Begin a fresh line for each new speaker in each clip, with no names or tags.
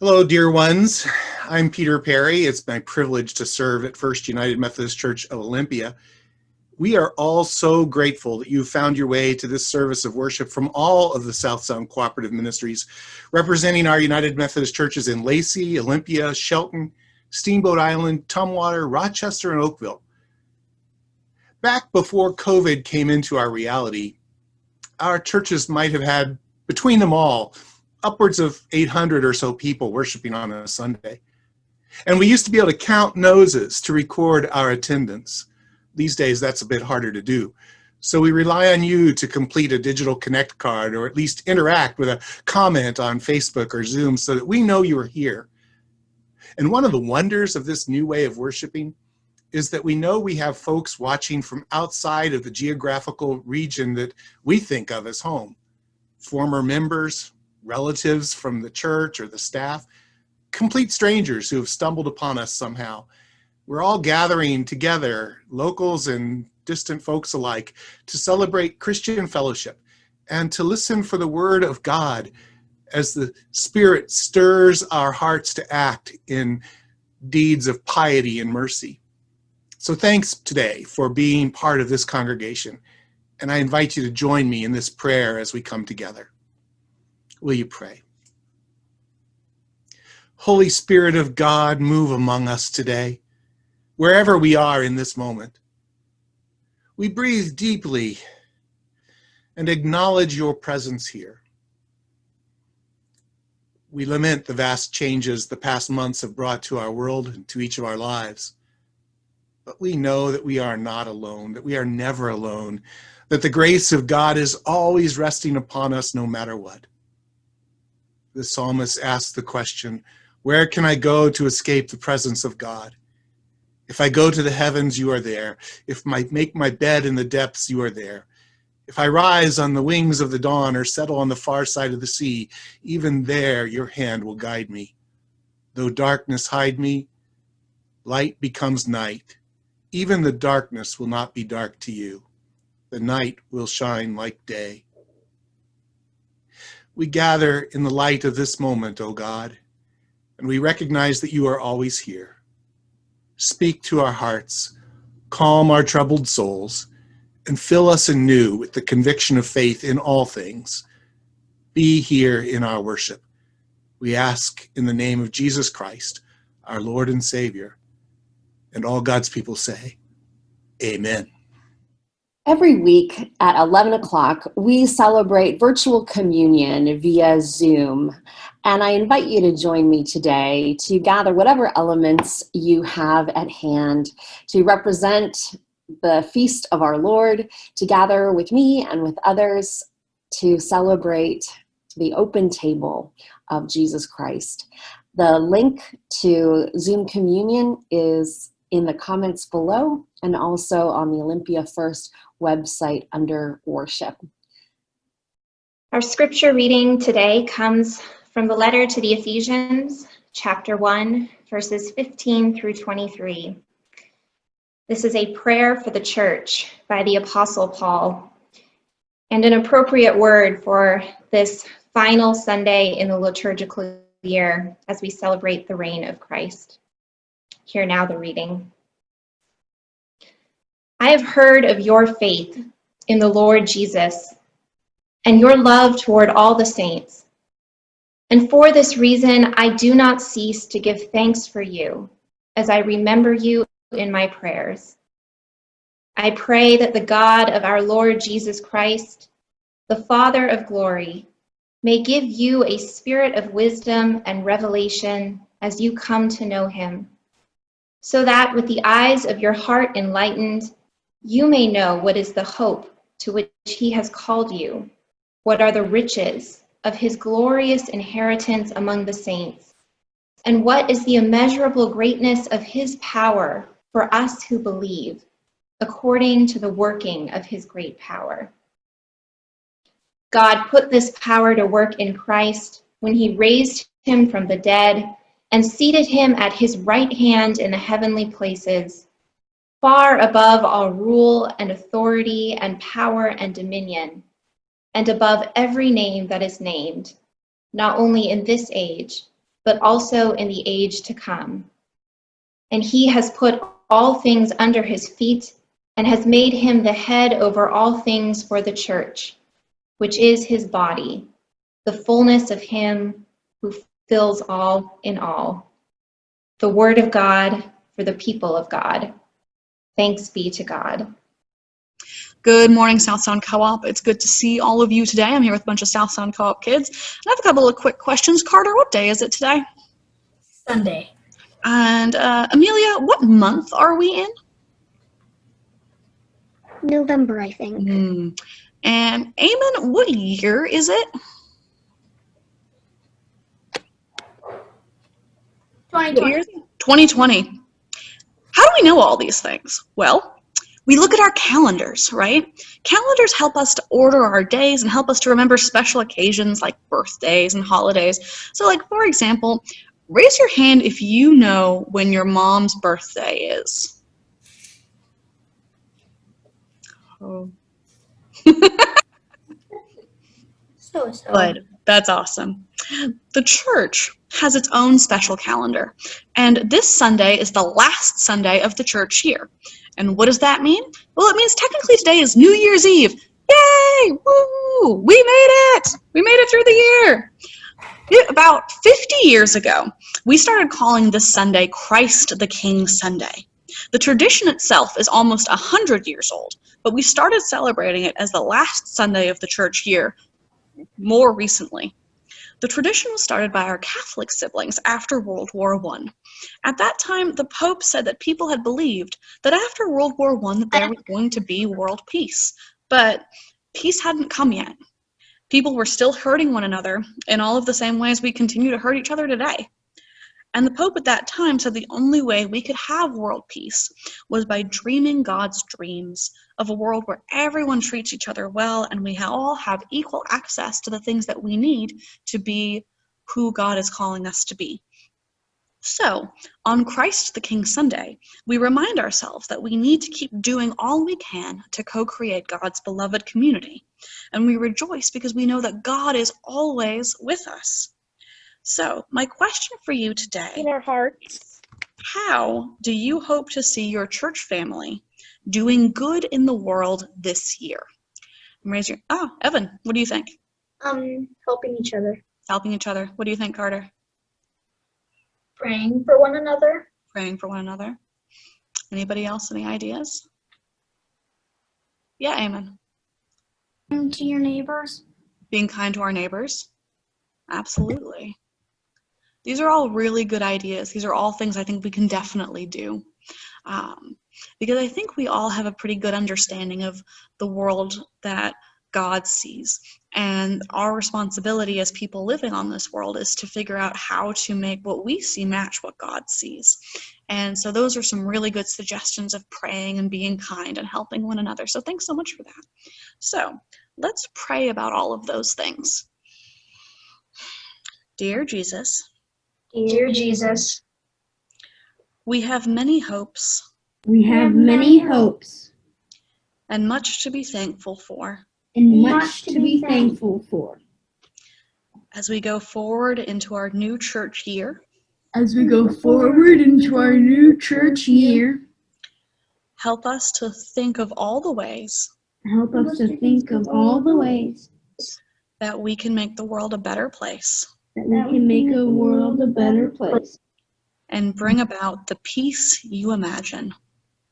Hello, dear ones. I'm Peter Perry. It's my privilege to serve at First United Methodist Church of Olympia. We are all so grateful that you've found your way to this service of worship from all of the South Sound Cooperative Ministries, representing our United Methodist churches in Lacey, Olympia, Shelton, Steamboat Island, Tumwater, Rochester, and Oakville. Back before COVID came into our reality, our churches might have had, between them all, upwards of 800 or so people worshiping on a Sunday. And we used to be able to count noses to record our attendance. These days, that's a bit harder to do. So we rely on you to complete a digital connect card or at least interact with a comment on Facebook or Zoom so that we know you are here. And one of the wonders of this new way of worshiping is that we know we have folks watching from outside of the geographical region that we think of as home. Former members, relatives from the church or the staff, complete strangers who have stumbled upon us somehow. We're all gathering together, locals and distant folks alike, to celebrate Christian fellowship and to listen for the word of God as the Spirit stirs our hearts to act in deeds of piety and mercy. So thanks today for being part of this congregation, and I invite you to join me in this prayer as we come together. Will you pray? Holy Spirit of God, move among us today, wherever we are in this moment. We breathe deeply and acknowledge your presence here. We lament the vast changes the past months have brought to our world and to each of our lives. But we know that we are not alone, that we are never alone, that the grace of God is always resting upon us no matter what. The psalmist asked the question, where can I go to escape the presence of God? If I go to the heavens, you are there. If I make my bed in the depths, you are there. If I rise on the wings of the dawn or settle on the far side of the sea, even there your hand will guide me. Though darkness hide me, light becomes night. Even the darkness will not be dark to you. The night will shine like day. We gather in the light of this moment, O God, and we recognize that you are always here. Speak to our hearts, calm our troubled souls, and fill us anew with the conviction of faith in all things. Be here in our worship. We ask in the name of Jesus Christ, our Lord and Savior, and all God's people say, Amen.
Every week at 11 o'clock, we celebrate virtual communion via Zoom. And I invite you to join me today to gather whatever elements you have at hand to represent the feast of our Lord, to gather with me and with others to celebrate the open table of Jesus Christ. The link to Zoom communion is in the comments below and also on the Olympia First website under worship.
Our scripture reading today comes from the letter to the Ephesians, chapter 1, verses 15 through 23. This is a prayer for the church by the Apostle Paul, and an appropriate word for this final Sunday in the liturgical year as we celebrate the reign of Christ. Hear now the reading. I have heard of your faith in the Lord Jesus and your love toward all the saints. And for this reason, I do not cease to give thanks for you as I remember you in my prayers. I pray that the God of our Lord Jesus Christ, the Father of glory, may give you a spirit of wisdom and revelation as you come to know him, so that with the eyes of your heart enlightened, you may know what is the hope to which he has called you, what are the riches of his glorious inheritance among the saints, and what is the immeasurable greatness of his power for us who believe, according to the working of his great power. God put this power to work in Christ when he raised him from the dead and seated him at his right hand in the heavenly places, far above all rule and authority and power and dominion, and above every name that is named, not only in this age, but also in the age to come. And he has put all things under his feet and has made him the head over all things for the church, which is his body, the fullness of him who fills all in all. The word of God for the people of God. Thanks be to God.
Good morning, South Sound Co-op. It's good to see all of you today. I'm here with a bunch of South Sound Co-op kids. And I have a couple of quick questions. Carter, what day is it today?
Sunday.
And Amelia, what month are we in?
November, I think.
And Eamon, what year is it?
2020.
2020. How do we know all these things? Well, we look at our calendars, right? Calendars help us to order our days and help us to remember special occasions like birthdays and holidays. So like, for example, raise your hand if you know when your mom's birthday is. Oh.
So.
Good. That's awesome. The church has its own special calendar, and this Sunday is the last Sunday of the church year. And what does that mean? Well, it means technically today is New Year's Eve. Yay! Woo! We made it! We made it through the year! About 50 years ago, we started calling this Sunday Christ the King Sunday. The tradition itself is almost 100 years old, but we started celebrating it as the last Sunday of the church year more recently. The tradition was started by our Catholic siblings after World War I. At that time, the Pope said that people had believed that after World War I that there was going to be world peace, but peace hadn't come yet. People were still hurting one another in all of the same ways we continue to hurt each other today. And the Pope at that time said the only way we could have world peace was by dreaming God's dreams of a world where everyone treats each other well and we all have equal access to the things that we need to be who God is calling us to be. So, on Christ the King Sunday, we remind ourselves that we need to keep doing all we can to co-create God's beloved community. And we rejoice because we know that God is always with us. So, my question for you today
In our hearts.
How do you hope to see your church family doing good in the world this year? Raise your, Evan, what do you think?
Helping each other.
Helping each other. What do you think, Carter?
Praying for one another.
Praying for one another. Anybody else, any ideas? Yeah, Eamon.
And to your neighbors.
Being kind to our neighbors. Absolutely. These are all really good ideas. These are all things I think we can definitely do. Because I think we all have a pretty good understanding of the world that God sees. And our responsibility as people living on this world is to figure out how to make what we see match what God sees. And so those are some really good suggestions of praying and being kind and helping one another. So thanks so much for that. So let's pray about all of those things. Dear Jesus,
Dear Jesus,
we have many hopes
we have many hopes
and much to be thankful for
and much to be thankful for.
as we go forward into our new church year.
As we go forward into our new church year,
Help us to think of all the ways
help us to think of all the ways
that we can make the world a better place
that we can make a world a better place
and bring about the peace you imagine.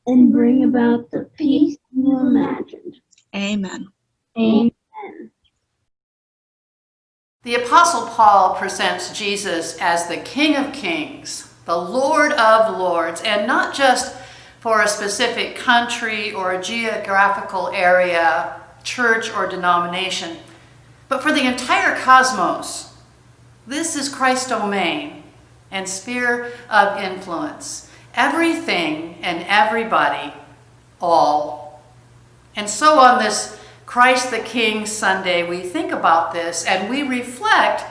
and bring about the peace you imagined.
Amen.
Amen.
The Apostle Paul presents Jesus as the King of Kings, the Lord of Lords, and not just for a specific country or a geographical area, church or denomination, but for the entire cosmos. This is Christ's domain and sphere of influence. Everything and everybody, all. And so on this Christ the King Sunday, we think about this and we reflect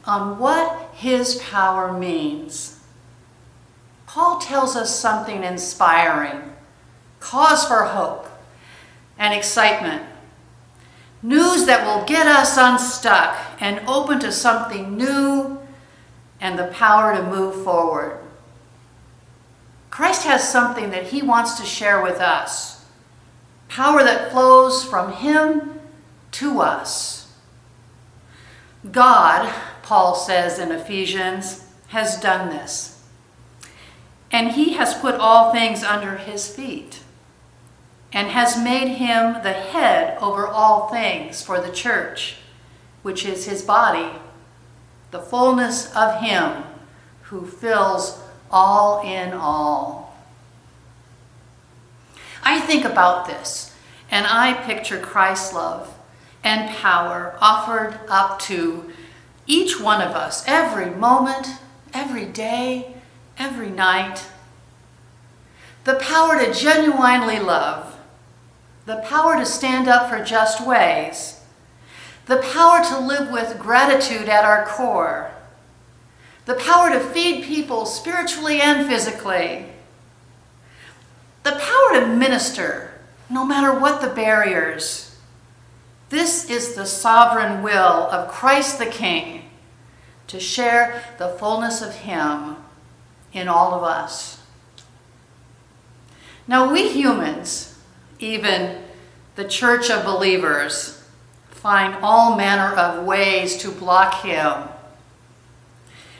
on what his power means. Paul tells us something inspiring, cause for hope and excitement, news that will get us unstuck and open to something new and the power to move forward. Christ has something that he wants to share with us, power that flows from him to us. God, Paul says in Ephesians, has done this, and he has put all things under his feet and has made him the head over all things for the church, which is his body, the fullness of him who fills all in all. I think about this, and I picture Christ's love and power offered up to each one of us every moment, every day, every night. The power to genuinely love, the power to stand up for just ways, the power to live with gratitude at our core, the power to feed people spiritually and physically, the power to minister no matter what the barriers. This is the sovereign will of Christ the King, to share the fullness of him in all of us. Now we humans, even the church of believers, find all manner of ways to block him.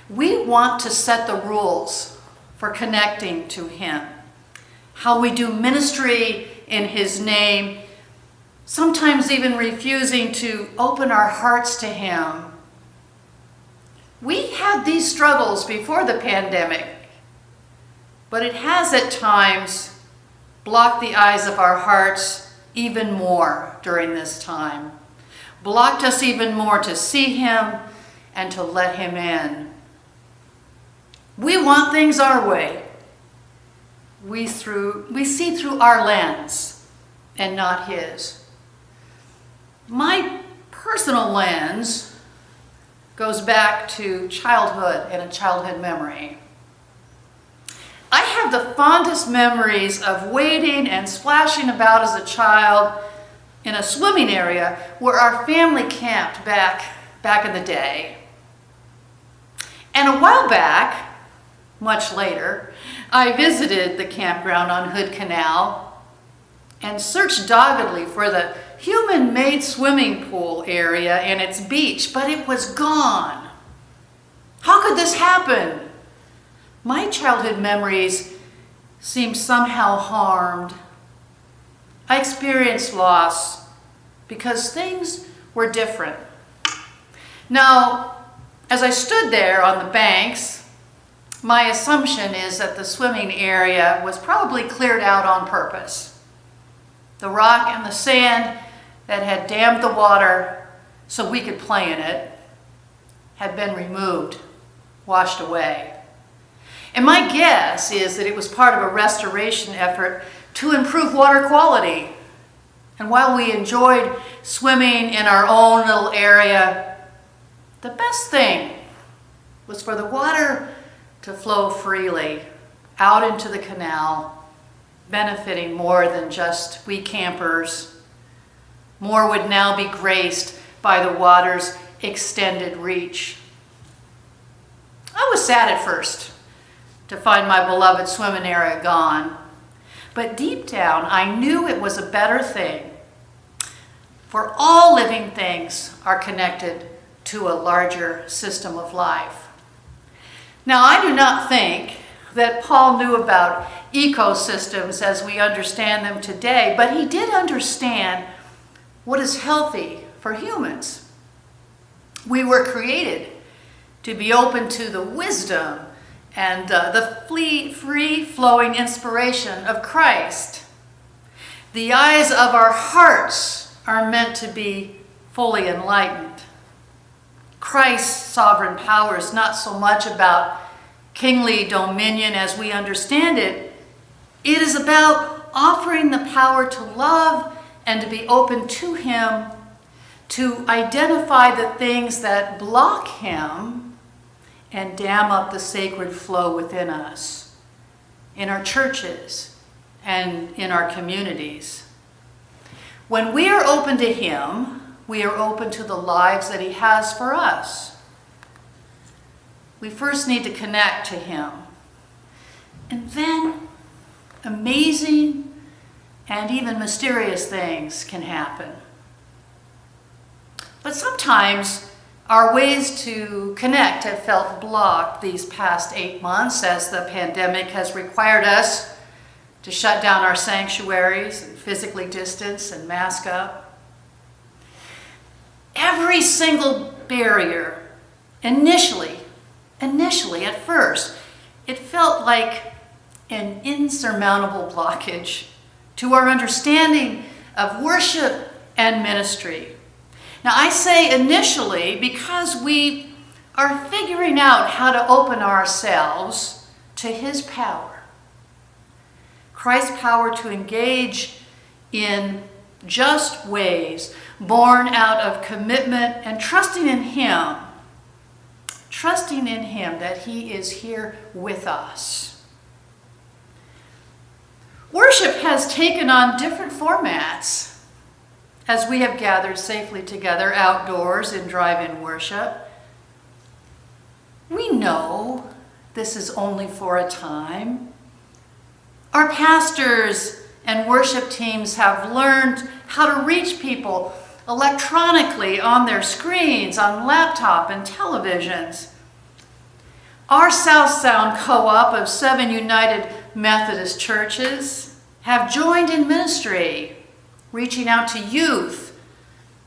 We want to set the rules for connecting to him, how we do ministry in his name, sometimes even refusing to open our hearts to him. We had these struggles before the pandemic, but it has at times blocked the eyes of our hearts even more during this time, blocked us even more to see him and to let him in. We want things our way. We see through our lens and not his. My personal lens goes back to childhood and a childhood memory. I have the fondest memories of wading and splashing about as a child in a swimming area where our family camped back in the day. And a while back, much later, I visited the campground on Hood Canal and searched doggedly for the human-made swimming pool area and its beach, but it was gone. How could this happen? My childhood memories seemed somehow harmed. I experienced loss because things were different. Now, as I stood there on the banks, my assumption is that the swimming area was probably cleared out on purpose. The rock and the sand that had dammed the water so we could play in it had been removed, washed away. And my guess is that it was part of a restoration effort to improve water quality. And while we enjoyed swimming in our own little area, the best thing was for the water to flow freely out into the canal, benefiting more than just we campers. More would now be graced by the water's extended reach. I was sad at first to find my beloved swimming area gone, but deep down I knew it was a better thing, for all living things are connected to a larger system of life. Now, I do not think that Paul knew about ecosystems as we understand them today, but he did understand what is healthy for humans. We were created to be open to the wisdom and the free-flowing inspiration of Christ. The eyes of our hearts are meant to be fully enlightened. Christ's sovereign power is not so much about kingly dominion as we understand it. It is about offering the power to love and to be open to him, to identify the things that block him and dam up the sacred flow within us, in our churches and in our communities. When we are open to him, we are open to the lives that he has for us. we first need to connect to Him. And then amazing and even mysterious things can happen. But sometimes our ways to connect have felt blocked these past 8 months as the pandemic has required us to shut down our sanctuaries and physically distance and mask up. Every single barrier, initially at first, it felt like an insurmountable blockage to our understanding of worship and ministry. Now, I say initially because we are figuring out how to open ourselves to His power. Christ's power to engage in just ways born out of commitment and trusting in Him that He is here with us. Worship has taken on different formats as we have gathered safely together outdoors in drive-in worship. We know this is only for a time. Our pastors and worship teams have learned how to reach people electronically on their screens, on laptop and televisions. Our South Sound Co-op of 7 United Methodist churches have joined in ministry, reaching out to youth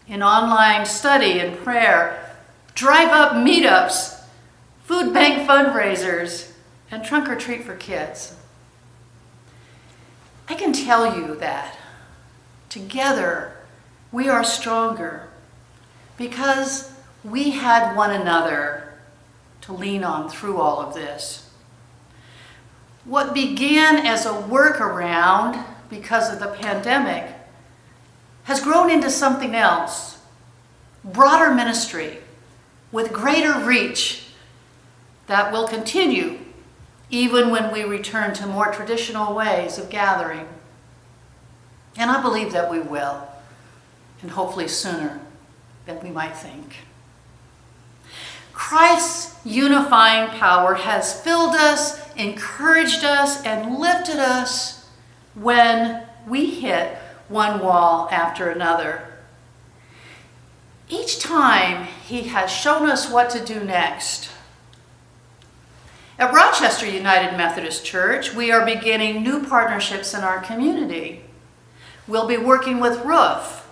in online study and prayer, drive-up meetups, food bank fundraisers, and trunk or treat for kids. I can tell you that together we are stronger because we had one another to lean on through all of this. What began as a workaround because of the pandemic has grown into something else, broader ministry with greater reach that will continue even when we return to more traditional ways of gathering. And I believe that we will, and hopefully sooner than we might think. Christ's unifying power has filled us, encouraged us, and lifted us when we hit one wall after another. Each time He has shown us what to do next. At Rochester United Methodist Church, we are beginning new partnerships in our community. We'll be working with Roof,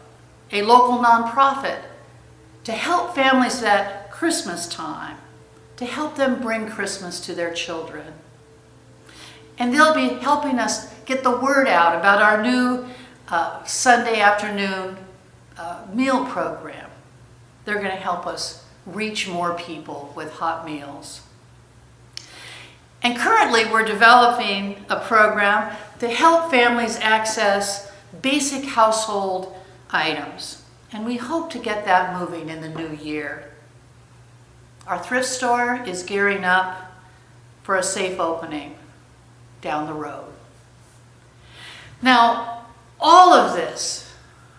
a local nonprofit, to help families at Christmas time, to help them bring Christmas to their children. And they'll be helping us get the word out about our new Sunday afternoon meal program. They're going to help us reach more people with hot meals. And currently we're developing a program to help families access basic household items. And we hope to get that moving in the new year. Our thrift store is gearing up for a safe opening down the road. Now, all of this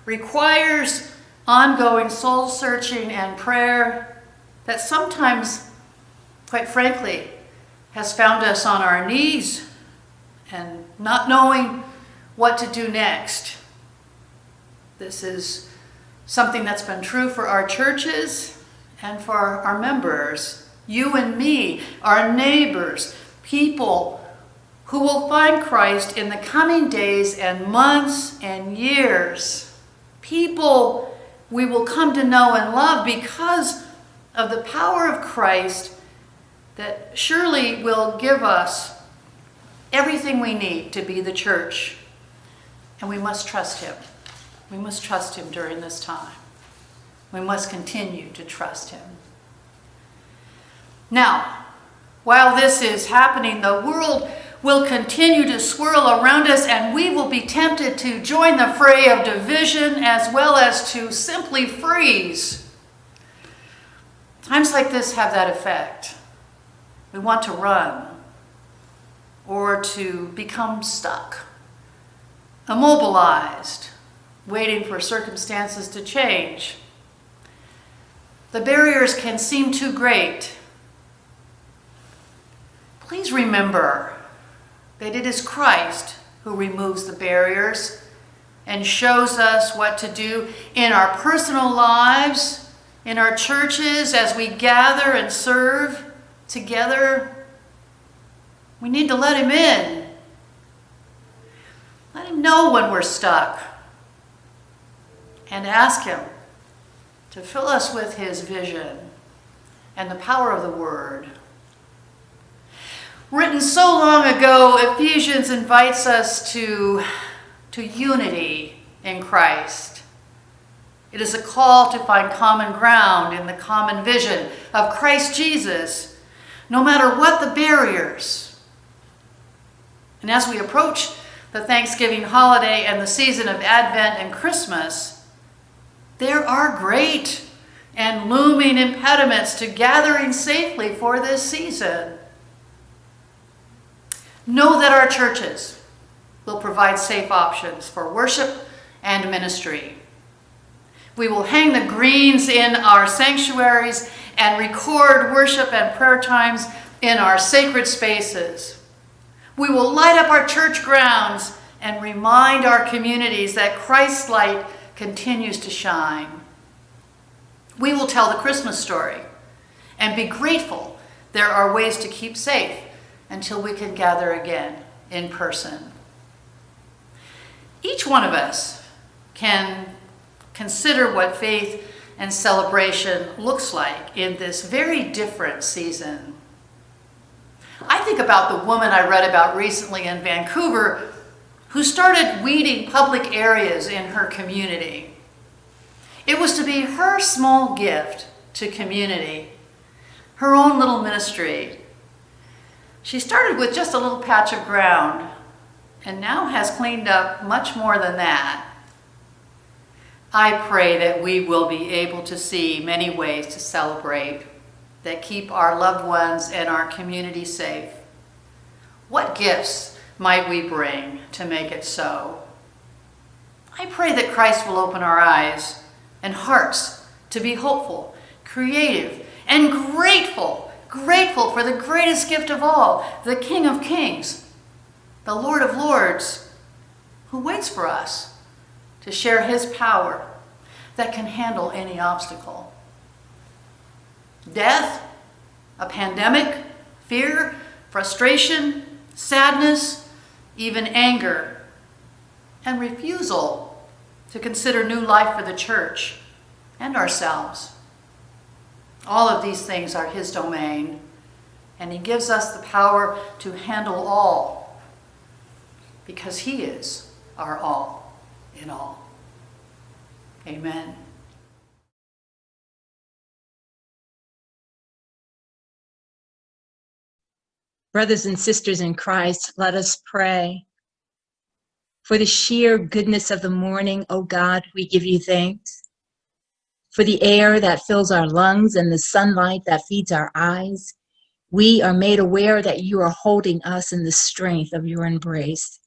requires ongoing soul searching and prayer that sometimes, quite frankly, has found us on our knees and not knowing what to do next. This is something that's been true for our churches and for our members, you and me, our neighbors, people who will find Christ in the coming days and months and years. People we will come to know and love because of the power of Christ that surely will give us everything we need to be the church. And we must trust Him. We must trust Him during this time. We must continue to trust Him. Now, while this is happening, the world will continue to swirl around us, and we will be tempted to join the fray of division as well as to simply freeze. Times like this have that effect. We want to run or to become stuck, immobilized, waiting for circumstances to change. The barriers can seem too great. please remember that it is Christ who removes the barriers and shows us what to do in our personal lives, in our churches, as we gather and serve together. We need to let him in. Let him know when we're stuck. And ask him to fill us with his vision and the power of the word. Written so long ago, Ephesians invites us to unity in Christ. It is a call to find common ground in the common vision of Christ Jesus, no matter what the barriers. And as we approach the Thanksgiving holiday and the season of Advent and Christmas, there are great and looming impediments to gathering safely for this season. Know that our churches will provide safe options for worship and ministry. We will hang the greens in our sanctuaries and record worship and prayer times in our sacred spaces. We will light up our church grounds and remind our communities that Christ's light continues to shine. We will tell the Christmas story and be grateful there are ways to keep safe until we can gather again in person. Each one of us can consider what faith and celebration looks like in this very different season. I think about the woman I read about recently in Vancouver who started weeding public areas in her community. It was to be her small gift to community, her own little ministry. She started with just a little patch of ground and now has cleaned up much more than that. I pray that we will be able to see many ways to celebrate that keep our loved ones and our community safe. What gifts might we bring to make it so? I pray that Christ will open our eyes and hearts to be hopeful, creative, and grateful for the greatest gift of all, the King of Kings, the Lord of Lords, who waits for us to share his power that can handle any obstacle. Death, a pandemic, fear, frustration, sadness, even anger, and refusal to consider new life for the church and ourselves. All of these things are his domain, and he gives us the power to handle all because he is our all in all. Amen.
Brothers and sisters in Christ, let us pray. For the sheer goodness of the morning, O God, we give you thanks. For the air that fills our lungs and the sunlight that feeds our eyes, we are made aware that you are holding us in the strength of your embrace.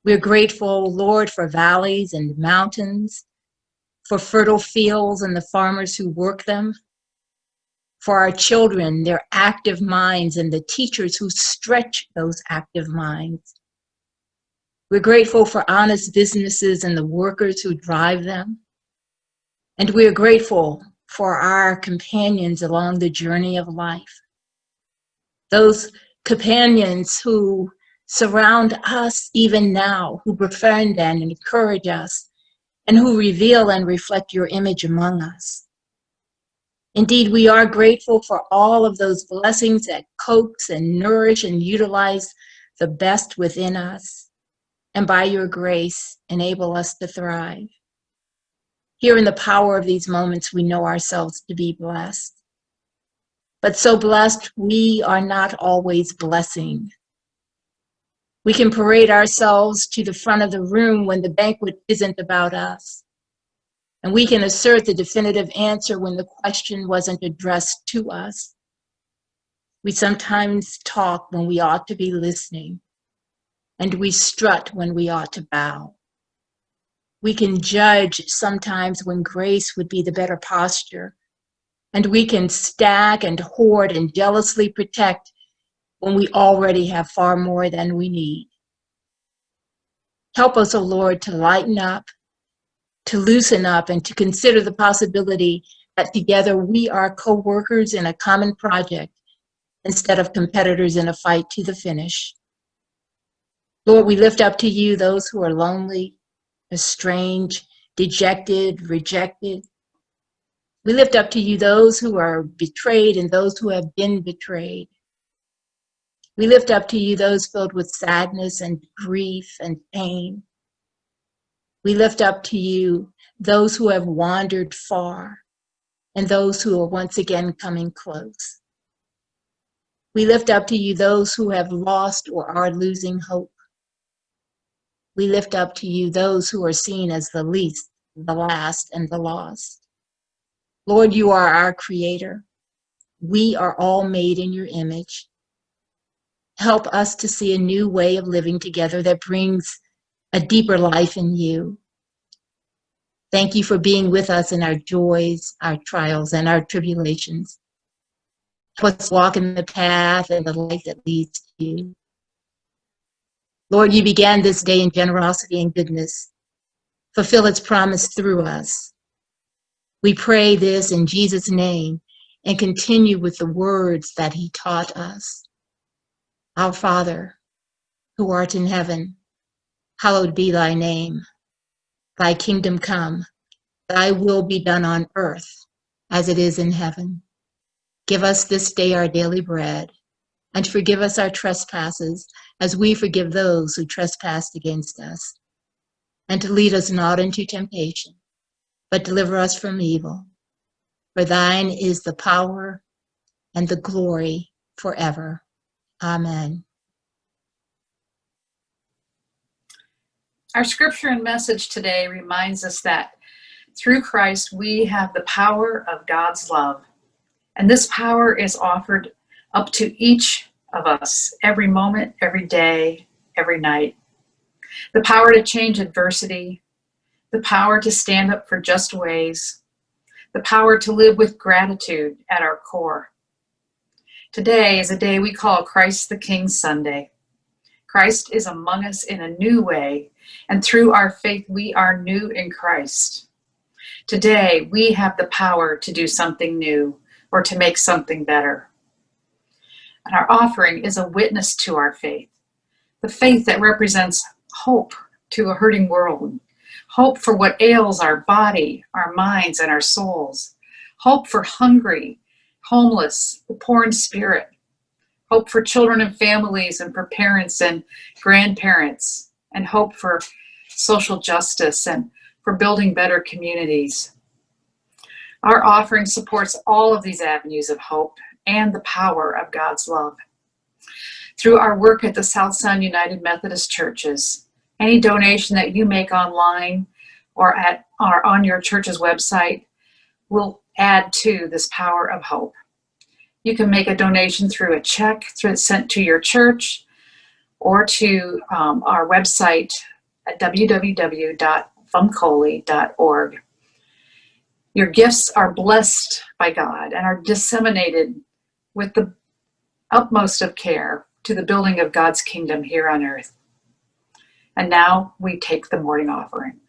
We're grateful, Lord, for valleys and mountains, for fertile fields and the farmers who work them, for our children, their active minds, and the teachers who stretch those active minds. We're grateful for honest businesses and the workers who drive them. And we are grateful for our companions along the journey of life. Those companions who surround us even now, who befriend and encourage us, and who reveal and reflect your image among us. Indeed, we are grateful for all of those blessings that coax and nourish and utilize the best within us, and by your grace, enable us to thrive. Here in the power of these moments, we know ourselves to be blessed. But so blessed, we are not always blessing. We can parade ourselves to the front of the room when the banquet isn't about us. And we can assert the definitive answer when the question wasn't addressed to us. We sometimes talk when we ought to be listening, and we strut when we ought to bow. We can judge sometimes when grace would be the better posture, and we can stack and hoard and jealously protect when we already have far more than we need. Help us, O Lord, to lighten up, to loosen up, and to consider the possibility that together we are co-workers in a common project instead of competitors in a fight to the finish. Lord, we lift up to you those who are lonely, estranged, dejected, rejected. We lift up to you those who are betrayed and those who have been betrayed. We lift up to you those filled with sadness and grief and pain. We lift up to you those who have wandered far and those who are once again coming close. We lift up to you those who have lost or are losing hope. We lift up to you those who are seen as the least, the last, and the lost. Lord, you are our creator. We are all made in your image. Help us to see a new way of living together that brings a deeper life in you. Thank you for being with us in our joys, our trials, and our tribulations. Help us walk in the path and the light that leads to you. Lord, you began this day in generosity and goodness. Fulfill its promise through us. We pray this in Jesus' name and continue with the words that he taught us. Our Father, who art in heaven, hallowed be thy name. Thy kingdom come, thy will be done on earth as it is in heaven. Give us this day our daily bread, and forgive us our trespasses as we forgive those who trespass against us. And to lead us not into temptation, but deliver us from evil. For thine is the power and the glory forever. Amen.
Our scripture and message today reminds us that through Christ we have the power of God's love. And this power is offered up to each of us every moment, every day, every night. The power to change adversity, the power to stand up for just ways, the power to live with gratitude at our core. Today is a day we call Christ the King Sunday. Christ is among us in a new way, and through our faith we are new in Christ. Today we have the power to do something new or to make something better. And our offering is a witness to our faith, the faith that represents hope to a hurting world, hope for what ails our body, our minds, and our souls, hope for hungry, homeless, the poor in spirit, hope for children and families and for parents and grandparents, and hope for social justice and for building better communities. Our offering supports all of these avenues of hope and the power of God's love. Through our work at the South Sound United Methodist Churches, any donation that you make online or on your church's website will add to this power of hope. You can make a donation through a check sent to your church or to our website at www.fumcoli.org. Your gifts are blessed by God and are disseminated with the utmost of care to the building of God's kingdom here on earth. And now we take the morning offering.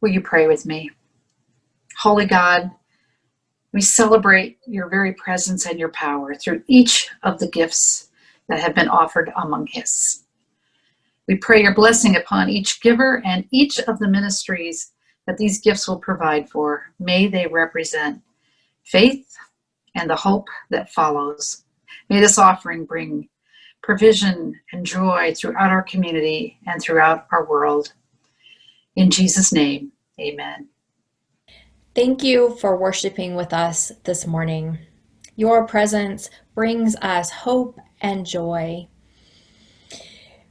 Will you pray with me? Holy God, we celebrate your very presence and your power through each of the gifts that have been offered among us. We pray your blessing upon each giver and each of the ministries that these gifts will provide for. May they represent faith and the hope that follows. May this offering bring provision and joy throughout our community and throughout our world. In Jesus' name, amen.
Thank you for worshiping with us this morning. Your presence brings us hope and joy.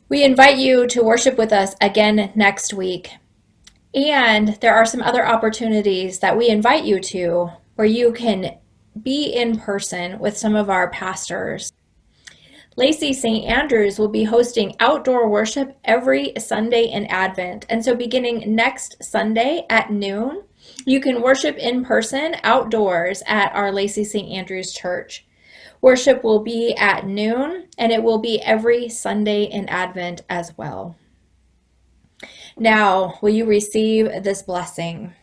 We invite you to worship with us again next week. And there are some other opportunities that we invite you to where you can be in person with some of our pastors. Lacey St. Andrews will be hosting outdoor worship every Sunday in Advent. And so beginning next Sunday at noon, you can worship in person outdoors at our Lacey St. Andrews Church. Worship will be at noon, and it will be every Sunday in Advent as well. Now, will you receive this blessing?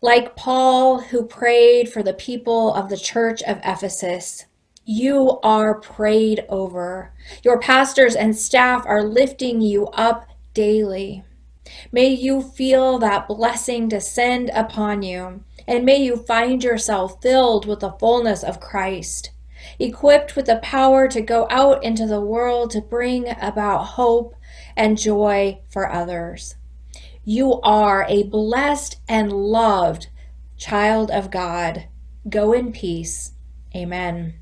Like Paul, who prayed for the people of the church of Ephesus, you are prayed over. Your pastors and staff are lifting you up daily. May you feel that blessing descend upon you, and may you find yourself filled with the fullness of Christ, equipped with the power to go out into the world to bring about hope and joy for others. You are a blessed and loved child of God. Go in peace. Amen.